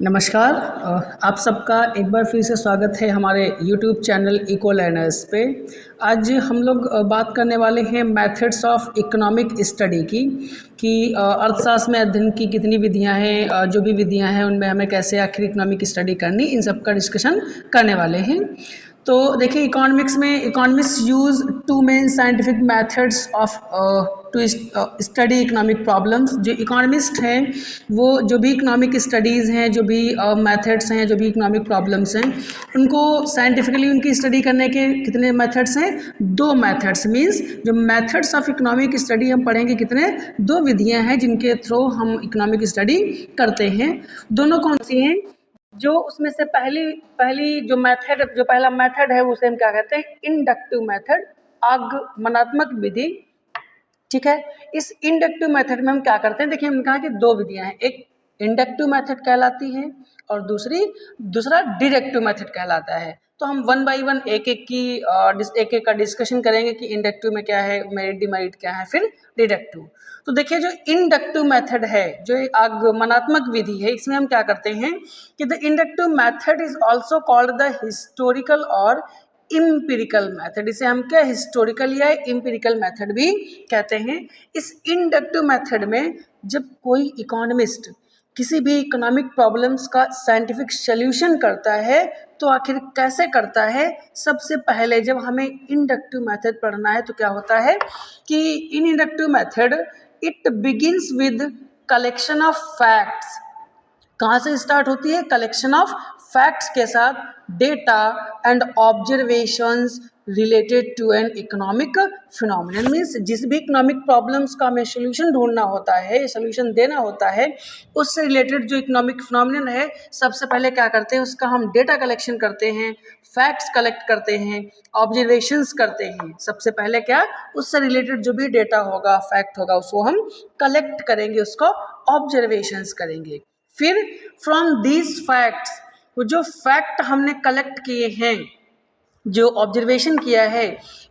नमस्कार। आप सबका एक बार फिर से स्वागत है हमारे YouTube चैनल इको लर्नर्स पे। आज हम लोग बात करने वाले हैं मेथड्स ऑफ इकोनॉमिक स्टडी की कि अर्थशास्त्र में अध्ययन की कितनी विधियां हैं, जो भी विधियां हैं उनमें हमें कैसे आखिर इकोनॉमिक स्टडी करनी, इन सब का डिस्कशन करने वाले हैं। तो देखिए, इकोनॉमिक्स में economics use two main scientific methods of to study economic problems. जो इकोनॉमिस्ट हैं वो जो भी इकोनॉमिक स्टडीज़ हैं, जो भी मेथड्स हैं, जो भी इकोनॉमिक प्रॉब्लम्स हैं, उनको साइंटिफिकली उनकी स्टडी करने के कितने मेथड्स हैं? दो मेथड्स। मीन्स जो मेथड्स ऑफ इकोनॉमिक स्टडी हम पढ़ेंगे कितने? दो विधियां हैं जिनके थ्रू हम इकोनॉमिक स्टडी करते हैं। दोनों कौन सी हैं? जो उसमें से पहली पहली जो मेथड, जो पहला मेथड है उसे हम क्या कहते हैं? इंडक्टिव मेथड, आगमनात्मक विधि। ठीक है। इस इंडक्टिव मेथड में हम क्या करते हैं? देखिए, हमने कहा कि दो विधियां हैं, एक इंडक्टिव मेथड कहलाती है और दूसरा डिडक्टिव मेथड कहलाता है। तो हम वन बाय वन एक एक का डिस्कशन करेंगे कि इंडक्टिव में क्या है, मेरिट डिमेरिट क्या है, फिर डिडक्टिव। तो देखिए, जो इंडक्टिव मेथड है, जो आगमनात्मक विधि है, इसमें हम क्या करते हैं कि the inductive method is also called the historical और इम्पिरिकल मेथड। इसे हम क्या हिस्टोरिकल या इम्पिरिकल मेथड भी कहते हैं। इस इंडक्टिव मेथड में जब कोई इकोनॉमिस्ट किसी भी इकोनॉमिक प्रॉब्लम्स का साइंटिफिक सॉल्यूशन करता है तो आखिर कैसे करता है? सबसे पहले जब हमें इंडक्टिव मेथड पढ़ना है तो क्या होता है कि in inductive method it begins with collection of facts. कहाँ से स्टार्ट होती है? कलेक्शन ऑफ फैक्ट्स के साथ data and observations related to an economic phenomenon. Means जिस भी इकोनॉमिक प्रॉब्लम्स का हमें सोल्यूशन ढूंढना होता है, सोल्यूशन देना होता है, उससे रिलेटेड जो इकोनॉमिक फिनोमिनन है, सबसे पहले क्या करते हैं? उसका हम डेटा कलेक्शन करते हैं, फैक्ट्स कलेक्ट करते हैं, ऑब्जर्वेशंस करते हैं। सबसे पहले क्या? उससे रिलेटेड जो भी डेटा होगा, फैक्ट होगा, उसको हम कलेक्ट करेंगे, उसको ऑब्जर्वेशंस करेंगे। फिर फ्रॉम दीज फैक्ट्स, वो जो फैक्ट हमने कलेक्ट किए हैं, जो ऑब्जर्वेशन किया है,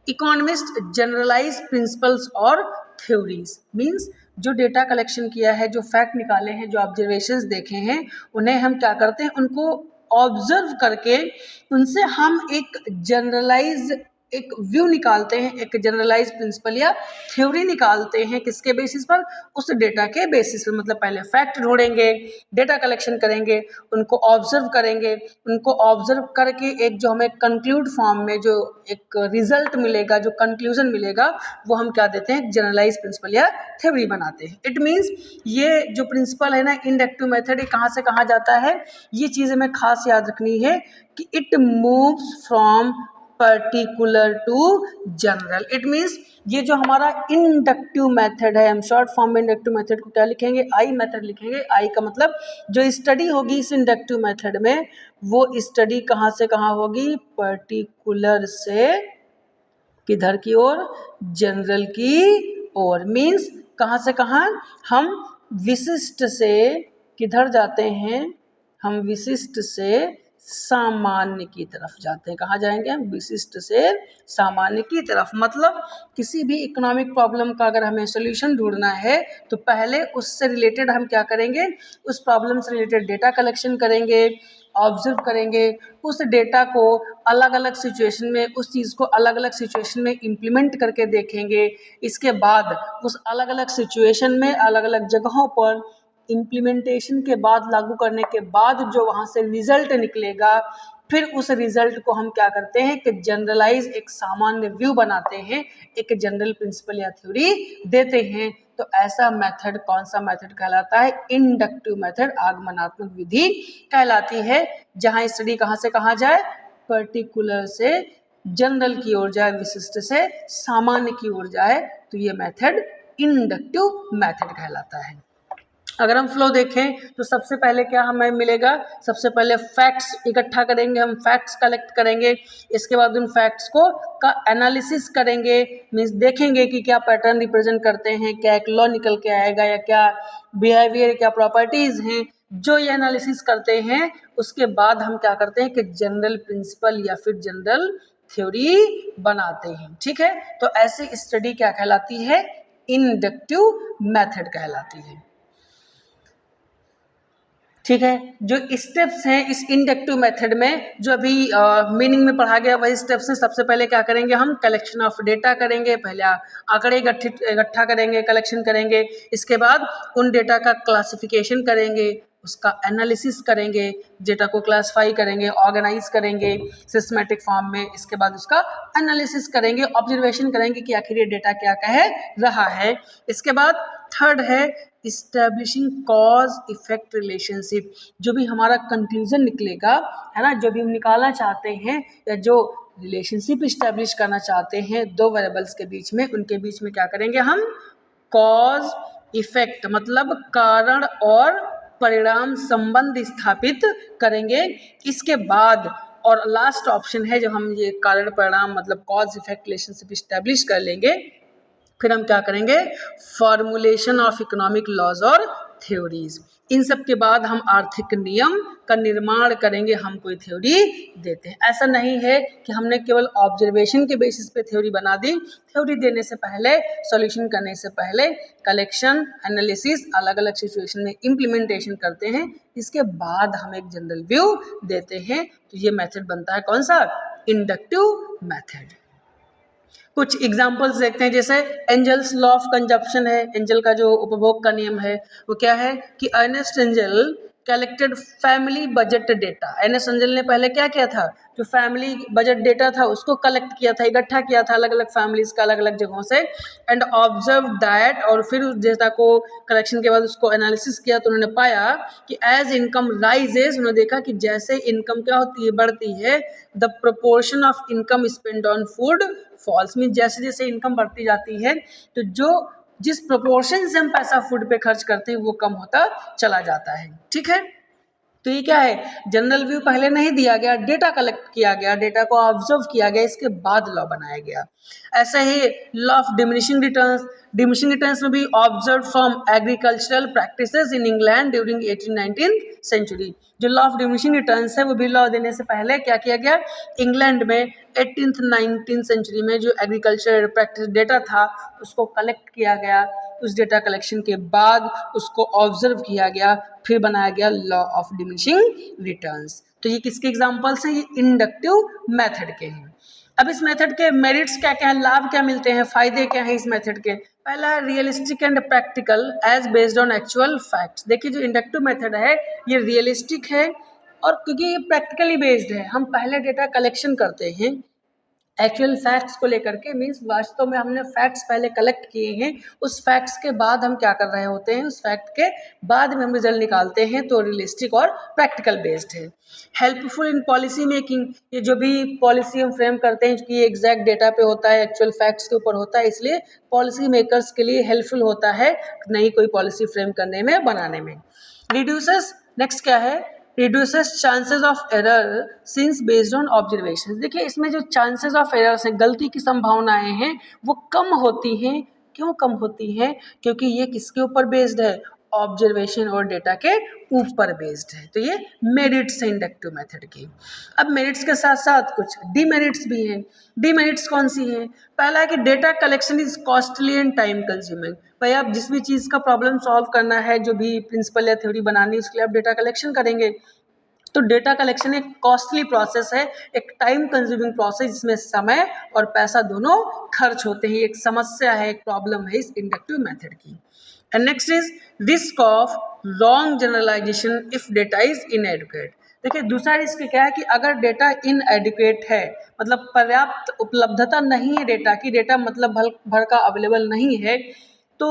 इकोनॉमिस्ट जनरलाइज प्रिंसिपल्स और थ्योरीज। मींस जो डेटा कलेक्शन किया है, जो फैक्ट निकाले हैं, जो ऑब्जर्वेशंस देखे हैं, उन्हें हम क्या करते हैं? उनको ऑब्जर्व करके उनसे हम एक व्यू निकालते हैं, एक जनरलाइज प्रिंसिपल या थ्योरी निकालते हैं। किसके बेसिस पर? उस डेटा के बेसिस पर। मतलब पहले फैक्ट ढूंढेंगे, डेटा कलेक्शन करेंगे, उनको ऑब्जर्व करेंगे, उनको ऑब्जर्व करके एक जो हमें कंक्लूड फॉर्म में जो एक रिजल्ट मिलेगा, जो कंक्लूजन मिलेगा, वो हम क्या देते हैं? जनरलाइज प्रिंसिपल या थ्योरी बनाते हैं। इट मीन्स ये जो प्रिंसिपल है ना, इंडक्टिव मेथड, ये कहाँ से कहाँ जाता है? ये चीज़ हमें खास याद रखनी है कि it moves from particular to general. It means ये जो हमारा इंडक्टिव मेथड है, हम शॉर्ट फॉर्म में इंडक्टिव मेथड को क्या लिखेंगे? आई मेथड लिखेंगे। आई का मतलब जो स्टडी होगी इस इंडक्टिव मेथड में, वो स्टडी कहाँ से कहाँ होगी? पर्टिकुलर से किधर की ओर? जनरल की ओर। मीन्स कहाँ से कहाँ? हम विशिष्ट से किधर जाते हैं? हम विशिष्ट से सामान्य की तरफ जाते हैं। कहाँ जाएंगे? हम विशिष्ट से सामान्य की तरफ। मतलब किसी भी इकोनॉमिक प्रॉब्लम का अगर हमें सोल्यूशन ढूंढना है तो पहले उससे रिलेटेड हम क्या करेंगे? उस प्रॉब्लम से रिलेटेड डेटा कलेक्शन करेंगे, ऑब्जर्व करेंगे, उस डेटा को अलग अलग सिचुएशन में, उस चीज़ को अलग अलग सिचुएशन में इम्प्लीमेंट करके देखेंगे। इसके बाद उस अलग अलग सिचुएशन में, अलग अलग जगहों पर इम्प्लीमेंटेशन के बाद, लागू करने के बाद जो वहाँ से रिजल्ट निकलेगा, फिर उस रिजल्ट को हम क्या करते हैं कि जनरलाइज, एक सामान्य व्यू बनाते हैं, एक जनरल प्रिंसिपल या थ्योरी देते हैं। तो ऐसा मेथड कौन सा मेथड कहलाता है? इंडक्टिव मेथड, आगमनात्मक विधि कहलाती है, जहाँ स्टडी कहाँ से कहाँ जाए? पर्टिकुलर से जनरल की ओर जाए, विशिष्ट से सामान्य की ओर जाए, तो ये मेथड इंडक्टिव मेथड कहलाता है। अगर हम फ्लो देखें तो सबसे पहले क्या हमें मिलेगा? सबसे पहले फैक्ट्स इकट्ठा करेंगे, हम फैक्ट्स कलेक्ट करेंगे। इसके बाद उन फैक्ट्स को का एनालिसिस करेंगे। मीन्स देखेंगे कि क्या पैटर्न रिप्रेजेंट करते हैं, क्या एक लॉ निकल के आएगा, या क्या बिहेवियर, क्या प्रॉपर्टीज हैं। जो ये एनालिसिस करते हैं, उसके बाद हम क्या करते हैं कि जनरल प्रिंसिपल या फिर जनरल थ्योरी बनाते हैं। ठीक है। तो ऐसी स्टडी क्या कहलाती है? इंडक्टिव मेथड कहलाती है। ठीक है। जो स्टेप्स हैं इस इंडक्टिव मेथड में, जो अभी मीनिंग में पढ़ा गया वही स्टेप्स हैं। सबसे पहले क्या करेंगे, हम कलेक्शन ऑफ डेटा करेंगे, पहले आंकड़े इकट्ठा करेंगे, कलेक्शन करेंगे। इसके बाद उन डेटा का क्लासिफिकेशन करेंगे, उसका एनालिसिस करेंगे, डेटा को क्लासिफाई करेंगे, ऑर्गेनाइज करेंगे सिस्टमेटिक फॉर्म में। इसके बाद उसका एनालिसिस करेंगे, ऑब्जर्वेशन करेंगे कि आखिर ये डेटा क्या कह रहा है। इसके बाद थर्ड है इस्टेब्लिशिंग कॉज इफेक्ट रिलेशनशिप। जो भी हमारा कंक्लूजन निकलेगा, है ना, जो भी हम निकालना चाहते हैं या जो रिलेशनशिप इस्टेब्लिश करना चाहते हैं दो वेरिएबल्स के बीच में, उनके बीच में क्या करेंगे हम, कॉज इफेक्ट मतलब कारण और परिणाम संबंध स्थापित करेंगे। इसके बाद और लास्ट ऑप्शन है, जब हम ये कारण परिणाम मतलब कॉज इफेक्ट रिलेशनशिप इस्टेब्लिश कर लेंगे, फिर हम क्या करेंगे, फॉर्मुलेशन ऑफ इकोनॉमिक लॉज और थ्योरीज। इन सब के बाद हम आर्थिक नियम का निर्माण करेंगे। हम कोई थ्योरी देते हैं, ऐसा नहीं है कि हमने केवल ऑब्जर्वेशन के बेसिस पे थ्योरी बना दी। थ्योरी देने से पहले, सॉल्यूशन करने से पहले कलेक्शन, एनालिसिस, अलग अलग सिचुएशन में इम्प्लीमेंटेशन करते हैं। इसके बाद हम एक जनरल व्यू देते हैं। तो ये मेथड बनता है कौन सा, इंडक्टिव मेथड। कुछ एग्जाम्पल्स देखते हैं, जैसे एंजल्स लॉ ऑफ कंजप्शन है। एंजल का जो उपभोग का नियम है वो क्या है कि Ernest Engel collected family budget data. Ernest Engel ने पहले क्या किया था, जो फैमिली बजट डेटा था उसको कलेक्ट किया था, इकट्ठा किया था अलग अलग फैमिलीज का अलग अलग जगहों से, एंड ऑब्जर्व दैट, और फिर उस डेटा को कलेक्शन के बाद उसको एनालिसिस किया तो उन्होंने पाया कि एज इनकम राइजेज, उन्होंने देखा कि जैसे इनकम क्या होती है, बढ़ती है, the proportion of income spend on food falls. Mean जैसे जैसे इनकम बढ़ती जाती है तो जो जिस प्रोपोर्शन से हम पैसा फूड पे खर्च करते हैं वो कम होता चला जाता है। ठीक है, तो ये क्या है, जनरल व्यू पहले नहीं दिया गया, डेटा कलेक्ट किया गया, डेटा को ऑब्जर्व किया गया, इसके बाद लॉ बनाया गया। ऐसा ही law of diminishing returns. Diminishing returns में भी observe from agricultural practices in England during 18-19 century. जो लॉ ऑफ डिमिनिशिंग रिटर्न्स है वो भी लॉ देने से पहले क्या किया गया, इंग्लैंड में 18th-19th सेंचुरी में जो एग्रीकल्चर प्रैक्टिस डेटा था उसको कलेक्ट किया गया। उस डेटा कलेक्शन के बाद उसको ऑब्जर्व किया गया, फिर बनाया गया लॉ ऑफ डिमिनिशिंग रिटर्न्स। तो ये किसके एग्जांपल्स हैं, ये इंडक्टिव मेथड के हैं। अब इस मेथड के मेरिट्स क्या क्या हैं, लाभ क्या मिलते हैं, फायदे क्या हैं इस मेथड के। पहला है realistic and practical as based on actual facts. देखिए जो इंडक्टिव मेथड है ये रियलिस्टिक है, और क्योंकि ये प्रैक्टिकली बेस्ड है, हम पहले डेटा कलेक्शन करते हैं एक्चुअल फैक्ट्स को लेकर के, मीन्स वास्तव में हमने फैक्ट्स पहले कलेक्ट किए हैं, उस फैक्ट्स के बाद हम क्या कर रहे होते हैं, उस फैक्ट के बाद में हम रिजल्ट निकालते हैं, तो रियलिस्टिक और प्रैक्टिकल बेस्ड है। हेल्पफुल इन पॉलिसी मेकिंग, ये जो भी पॉलिसी हम फ्रेम करते हैं कि एग्जैक्ट डेटा पे होता है, एक्चुअल फैक्ट्स के ऊपर होता है, इसलिए पॉलिसी मेकर्स के लिए हेल्पफुल होता है नई कोई पॉलिसी फ्रेम करने में, बनाने में। रिड्यूसेस, नेक्स्ट क्या है, reduces chances of error since based on observations। देखिए इसमें जो chances of errors हैं, गलती की संभावनाएं हैं, वो कम होती हैं। क्यों कम होती हैं, क्योंकि ये किसके ऊपर बेस्ड है, ऑब्जर्वेशन और डेटा के ऊपर बेस्ड है। तो ये मेरिट्स है इंडक्टिव मेथड की। अब मेरिट्स के साथ साथ कुछ डीमेरिट्स भी हैं। डीमेरिट्स कौन सी हैं, पहला है कि data collection is costly and time consuming. भाई आप जिस भी चीज़ का प्रॉब्लम सॉल्व करना है, जो भी प्रिंसिपल या थ्योरी बनानी है, उसके लिए आप डेटा कलेक्शन करेंगे, तो डेटा कलेक्शन एक कॉस्टली प्रोसेस है, एक टाइम कंज्यूमिंग प्रोसेस, जिसमें समय और पैसा दोनों खर्च होते हैं। एक समस्या है, एक प्रॉब्लम है इस इंडक्टिव मेथड की। And next is risk of wrong generalisation if data is inadequate. देखिए दूसरा रिस्क क्या है कि अगर डेटा इनएडुकेट है, मतलब पर्याप्त उपलब्धता नहीं है डेटा की, डेटा मतलब भर का अवेलेबल नहीं है, तो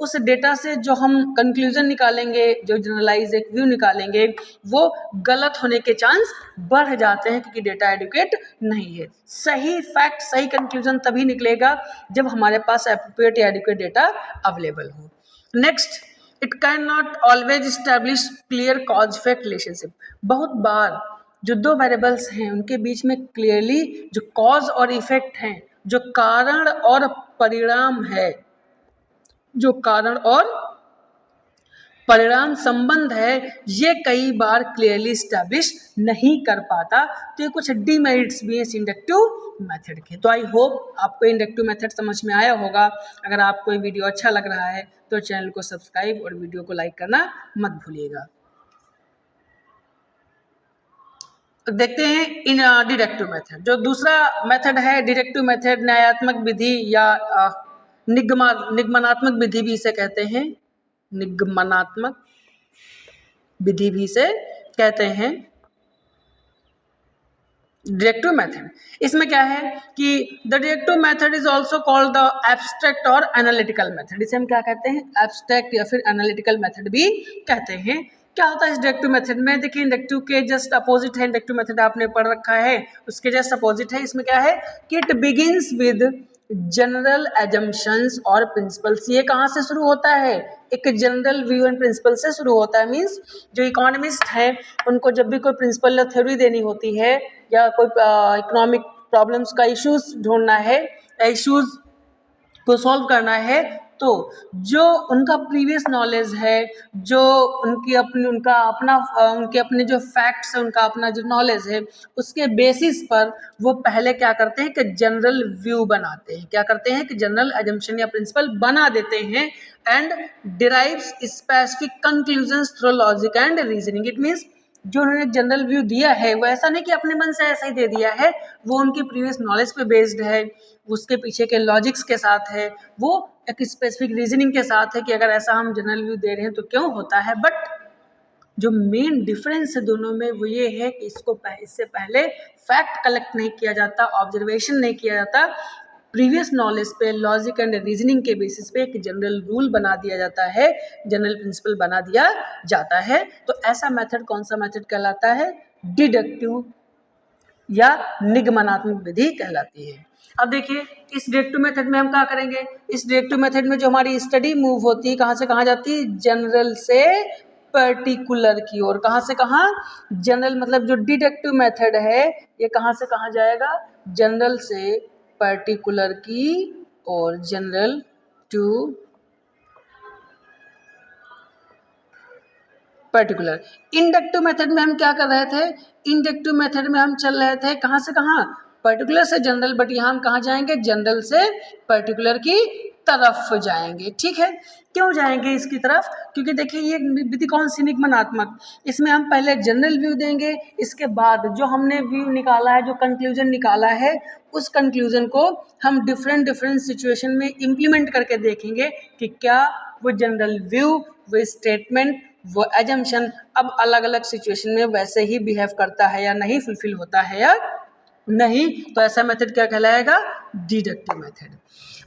उस डेटा से जो हम कंक्लूजन निकालेंगे, जो जनरलाइज एक व्यू निकालेंगे, वो गलत होने के चांस बढ़ जाते हैं, क्योंकि डेटा एडुकेट नहीं है। सही फैक्ट, सही कंक्लूजन तभी निकलेगा जब हमारे पास एप्रोप्रिएट या एडुकेट डेटा अवेलेबल हो। Next, it can not always establish clear cause effect relationship. बहुत बार जो दो वेरिएबल्स हैं उनके बीच में क्लियरली जो कॉज और इफेक्ट हैं, जो कारण और परिणाम है, जो कारण और परिणाम संबंध है, ये कई बार क्लियरली स्टैब्लिश नहीं कर पाता। तो ये कुछ डीमेरिट्स भी हैं इस इंडक्टिव मेथड के। तो आई होप आपको इंडक्टिव मेथड समझ में आया होगा। अगर आपको ये वीडियो अच्छा लग रहा है तो चैनल को सब्सक्राइब और वीडियो को लाइक करना मत भूलिएगा। देखते हैं इन डिडक्टिव मेथड। जो दूसरा मेथड है डिडक्टिव मेथड, न्यायात्मक विधि या निगमनात्मक विधि भी इसे कहते हैं, निगमनात्मक विधि भी इसे कहते हैं, डिडक्टिव मेथड। इसमें क्या है कि the deductive method is also called the abstract और एनालिटिकल मेथड। इसे हम क्या कहते हैं, एब्स्ट्रैक्ट या फिर एनालिटिकल मेथड भी कहते हैं। क्या होता है इस डिडक्टिव मेथड में, देखिए इंडक्टिव के जस्ट अपोजिट है, इंडक्टिव मेथड आपने पढ़ रखा है, उसके जस्ट अपोजिट है। इसमें क्या है कि it begins with general assumptions और प्रिंसिपल्स। ये कहाँ से शुरू होता है, एक जनरल व्यू एंड प्रिंसिपल से शुरू होता है। मीन्स जो इकोनॉमिस्ट हैं उनको जब भी कोई प्रिंसिपल या थ्योरी देनी होती है या कोई इकोनॉमिक प्रॉब्लम्स का इश्यूज ढूंढना है, इश्यूज को सॉल्व करना है, तो जो उनका प्रीवियस नॉलेज है, जो उनके अपने जो फैक्ट्स है, उनका अपना जो नॉलेज है, उसके बेसिस पर वो पहले क्या करते हैं कि जनरल व्यू बनाते हैं। क्या करते हैं कि जनरल एजम्पशन या प्रिंसिपल बना देते हैं and derives specific conclusions through logic and reasoning. It means जो उन्होंने जनरल व्यू दिया है वो ऐसा नहीं कि अपने मन से ऐसा ही दे दिया है, वो उनकी प्रीवियस नॉलेज पे बेस्ड है, उसके पीछे के लॉजिक्स के साथ है, वो एक स्पेसिफिक रीजनिंग के साथ है कि अगर ऐसा हम जनरल व्यू दे रहे हैं तो क्यों होता है। बट जो मेन डिफरेंस है दोनों में वो ये है कि इससे पहले फैक्ट कलेक्ट नहीं किया जाता, ऑब्जर्वेशन नहीं किया जाता, प्रीवियस नॉलेज पे, लॉजिक एंड रीजनिंग के बेसिस पे एक जनरल रूल बना दिया जाता है, जनरल प्रिंसिपल बना दिया जाता है। तो ऐसा मेथड कौन सा मेथड कहलाता है, डिडक्टिव या निगमनात्मक विधि कहलाती है। अब देखिए इस डिडक्टिव मेथड में हम क्या करेंगे, इस डिडक्टिव मेथड में जो हमारी स्टडी मूव होती है कहाँ से कहाँ जाती है, जनरल से पर्टिकुलर की ओर। कहाँ से कहाँ, जनरल, मतलब जो डिडक्टिव मेथड है ये कहाँ से कहाँ जाएगा, जनरल से पर्टिकुलर की और general to particular. Inductive method में हम क्या कर रहे थे, इंडक्टिव मेथड में हम चल रहे थे कहाँ से कहाँ, पर्टिकुलर से जनरल, बट यहाँ हम कहाँ जाएंगे, जनरल से पर्टिकुलर की तरफ जाएंगे। ठीक है, क्यों जाएंगे इसकी तरफ, क्योंकि देखिए ये विधि कौन सी, निगमनात्मक। इसमें हम पहले जनरल व्यू देंगे, इसके बाद जो हमने व्यू निकाला है, जो कंक्लूजन निकाला है, उस कंक्लूजन को हम डिफरेंट सिचुएशन में इम्प्लीमेंट करके देखेंगे कि क्या वो जनरल व्यू, वो स्टेटमेंट, वो एजम्पशन अब अलग अलग सिचुएशन में वैसे ही बिहेव करता है या नहीं, फुलफिल होता है या नहीं। तो ऐसा मेथड क्या कहलाएगा, डिडक्टिव मेथड।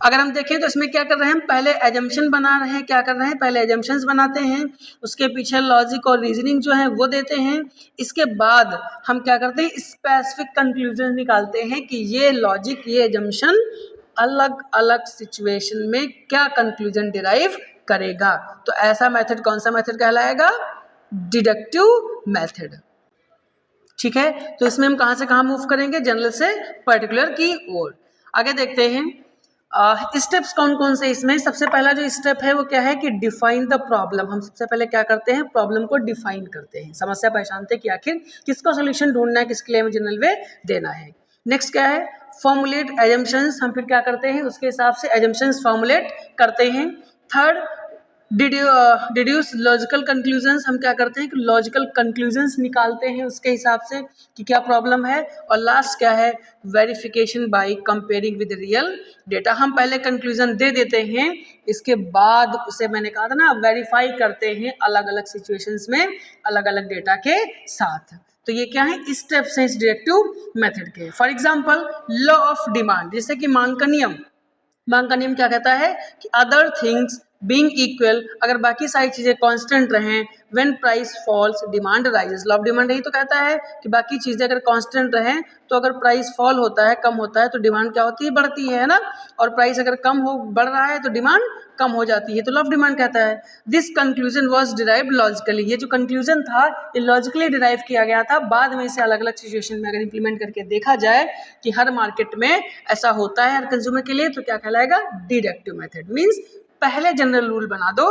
अगर हम देखें तो इसमें क्या कर रहे हैं, पहले एजम्पशन बना रहे हैं, क्या कर रहे हैं, पहले एजम्पशंस बनाते हैं, उसके पीछे लॉजिक और रीजनिंग जो है वो देते हैं, इसके बाद हम क्या करते हैं, स्पेसिफिक कंक्लूजन निकालते हैं कि ये लॉजिक, ये एजम्पशन अलग अलग सिचुएशन में क्या कंक्लूजन डिराइव करेगा। तो ऐसा मेथड कौन सा मेथड कहलाएगा, डिडक्टिव मेथड। ठीक है, तो इसमें हम कहाँ से कहाँ मूव करेंगे, जनरल से पर्टिकुलर की ओर। आगे देखते हैं स्टेप्स कौन कौन से इसमें। सबसे पहला जो स्टेप है वो क्या है कि डिफाइन द प्रॉब्लम। हम सबसे पहले क्या करते हैं, प्रॉब्लम को डिफाइन करते हैं, समस्या पहचानते हैं कि आखिर किसको सोल्यूशन ढूंढना है, किसके लिए हमें जनरल वे देना है। नेक्स्ट क्या है, फॉर्मुलेट एजम्पशंस। हम फिर क्या करते हैं, उसके हिसाब से एजम्पशंस फॉर्मुलेट करते हैं। Third, deduce logical conclusions. हम क्या करते हैं कि लॉजिकल कंक्लूजन्स निकालते हैं उसके हिसाब से कि क्या प्रॉब्लम है। और लास्ट क्या है, verification by comparing with real data. हम पहले कंक्लूजन दे देते हैं, इसके बाद उसे मैंने कहा था ना वेरीफाई करते हैं अलग अलग सिचुएशंस में अलग अलग डेटा के साथ। तो ये क्या है, स्टेप्स हैं इस डिडक्टिव मेथड के। For example law of demand, जैसे कि मांग का नियम। मांग का नियम क्या कहता है कि अदर थिंग्स बीइंग इक्वल, अगर बाकी सारी चीजें कांस्टेंट रहें, when price falls demand rises. Law of demand यही तो कहता है कि बाकी चीजें अगर कांस्टेंट रहें तो अगर प्राइस फॉल होता है, कम होता है, तो डिमांड क्या होती है, बढ़ती है ना। और प्राइस अगर बढ़ रहा है तो डिमांड कम हो जाती है। तो लॉ ऑफ डिमांड कहता है this conclusion was derived logically. ये जो कंक्लूजन था ये लॉजिकली डिराइव किया गया था, बाद में इसे अलग अलग सिचुएशन में अगर इंप्लीमेंट करके देखा जाए कि हर मार्केट में ऐसा होता है हर कंज्यूमर के लिए, तो क्या कहलाएगा, डिडक्टिव मेथड। मीन्स पहले जनरल रूल बना दो,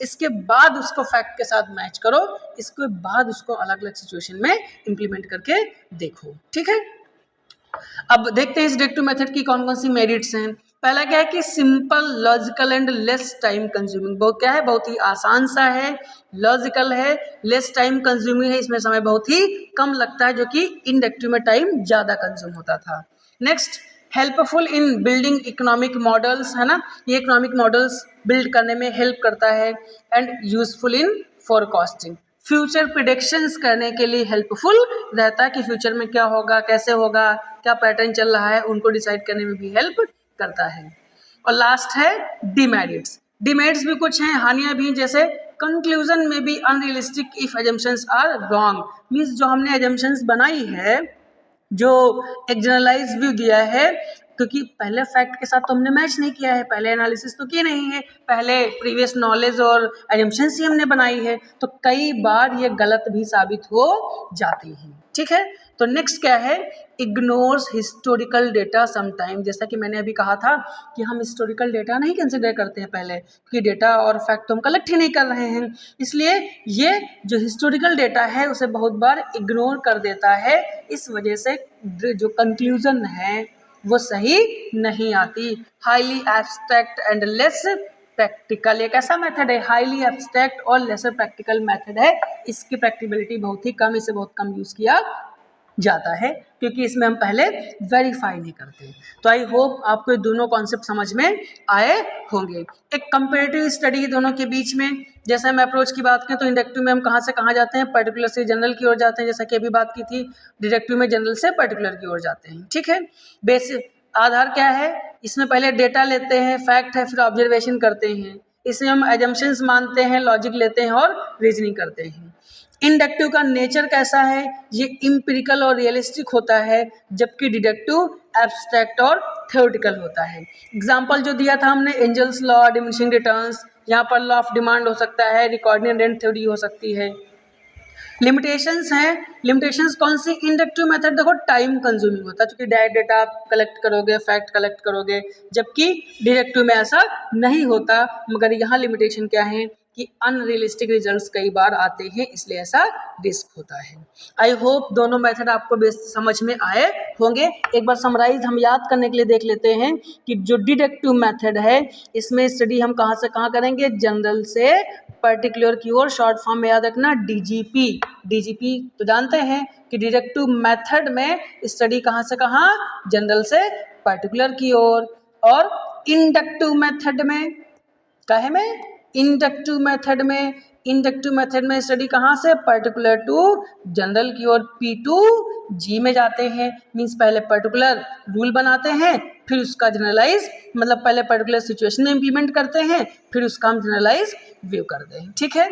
इसके बाद उसको फैक्ट के साथ मैच करो, इसके बाद उसको अलग अलग सिचुएशन में इंप्लीमेंट करके देखो। ठीक है, अब देखते हैं इस डिडक्टिव मेथड की कौन कौन सी मेरिट्स हैं। पहला क्या है कि simple, logical and less time consuming. बहुत क्या है, बहुत ही आसान सा है, लॉजिकल है, लेस टाइम कंज्यूमिंग है, इसमें समय बहुत ही कम लगता है, जो कि इंडक्टिव में टाइम ज़्यादा कंज्यूम होता था। Next, helpful in building economic models, है ना, ये इकोनॉमिक मॉडल्स बिल्ड करने में हेल्प करता है। And useful in forecasting, future predictions करने के लिए हेल्पफुल रहता है कि फ्यूचर में क्या होगा, कैसे होगा, क्या पैटर्न चल रहा है, उनको डिसाइड करने में भी हेल्प करता है। और लास्ट है डिमेरिट्स। डिमेरिट्स भी कुछ हैं, हानियां भी, जैसे कंक्लूजन में भी unrealistic if assumptions are wrong, means जो हमने एजम्पशंस बनाई है, जो एक जनरलाइज व्यू दिया है, क्योंकि पहले फैक्ट के साथ तो हमने मैच नहीं किया है, पहले एनालिसिस तो की नहीं है, पहले प्रीवियस नॉलेज और एजम्पशंस ही हमने बनाई है, तो कई बार ये गलत भी साबित हो जाती है। ठीक है, तो नेक्स्ट क्या है, इग्नोर्स हिस्टोरिकल डेटा समटाइम। जैसा कि मैंने अभी कहा था कि हम हिस्टोरिकल डेटा नहीं कंसिडर करते हैं पहले, क्योंकि डेटा और फैक्ट तो हम कलेक्ट ही नहीं कर रहे हैं, इसलिए ये जो हिस्टोरिकल डेटा है उसे बहुत बार इग्नोर कर देता है, इस वजह से जो कंक्लूजन है वो सही नहीं आती। Highly abstract and less practical, एक ऐसा मेथड है, हाईली एब्स्ट्रैक्ट और लेसर प्रैक्टिकल मेथड है, इसकी प्रैक्टिबिलिटी बहुत ही कम, इसे बहुत कम यूज़ किया जाता है, क्योंकि इसमें हम पहले वेरीफाई नहीं करते। तो आई होप आपको ये दोनों कॉन्सेप्ट समझ में आए होंगे। एक कंपेरेटिव स्टडी दोनों के बीच में, जैसे हम अप्रोच की बात करें तो इंडक्टिव में हम कहाँ से कहाँ जाते हैं, पर्टिकुलर से जनरल की ओर जाते हैं, जैसा कि अभी बात की थी, डिडक्टिव में जनरल से पर्टिकुलर की ओर जाते हैं। ठीक है, बेसिक आधार क्या है, इसमें पहले डेटा लेते हैं, फैक्ट है, फिर ऑब्जर्वेशन करते हैं, इसमें हम एजम्पशंस मानते हैं, लॉजिक लेते हैं और रीजनिंग करते हैं। इंडक्टिव का नेचर कैसा है, ये इम्पिरिकल और रियलिस्टिक होता है, जबकि डिडक्टिव एब्स्ट्रैक्ट और थ्योरेटिकल होता है। एग्जाम्पल जो दिया था हमने, एंजल्स लॉ, डिमिनिशिंग रिटर्न्स, यहाँ पर लॉ ऑफ डिमांड हो सकता है, रिकॉर्डिंग रेंट थ्योरी हो सकती है। लिमिटेशंस हैं, लिमिटेशंस कौन सी, इंडक्टिव मेथड देखो टाइम कंज्यूमिंग होता है, क्योंकि डायरेक्ट डेटा आप कलेक्ट करोगे, फैक्ट कलेक्ट करोगे, जबकि डिडक्टिव में ऐसा नहीं होता। मगर यहाँ लिमिटेशन क्या है कि अनरियलिस्टिक रिजल्ट्स कई बार आते हैं, इसलिए ऐसा रिस्क होता है। आई होप दोनों मेथड आपको समझ में आए होंगे। एक बार समराइज हम याद करने के लिए देख लेते हैं कि जो डिडक्टिव मेथड है, इसमें स्टडी हम कहाँ से कहाँ करेंगे, जनरल से पर्टिकुलर की ओर, शॉर्ट फॉर्म में याद रखना डीजीपी। डीजीपी तो जानते हैं कि डिडक्टिव मेथड में स्टडी कहाँ से कहाँ, जनरल से पर्टिकुलर की ओर। और इंडक्टिव मेथड में, काहे में, इंडक्टिव मेथड में स्टडी कहाँ से, पर्टिकुलर टू जनरल की ओर, पी टू जी में जाते हैं। मीन्स पहले पर्टिकुलर रूल बनाते हैं, फिर उसका जनरलाइज, मतलब पहले पर्टिकुलर सिचुएशन में इंप्लीमेंट करते हैं, फिर उसका हम जनरलाइज व्यू करते हैं। ठीक है,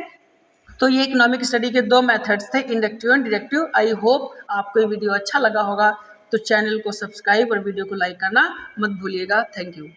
तो ये इकोनॉमिक स्टडी के दो मेथड्स थे, inductive and deductive. I hope आपको ये वीडियो अच्छा लगा होगा, तो चैनल को सब्सक्राइब और वीडियो को लाइक करना मत भूलिएगा। Thank you.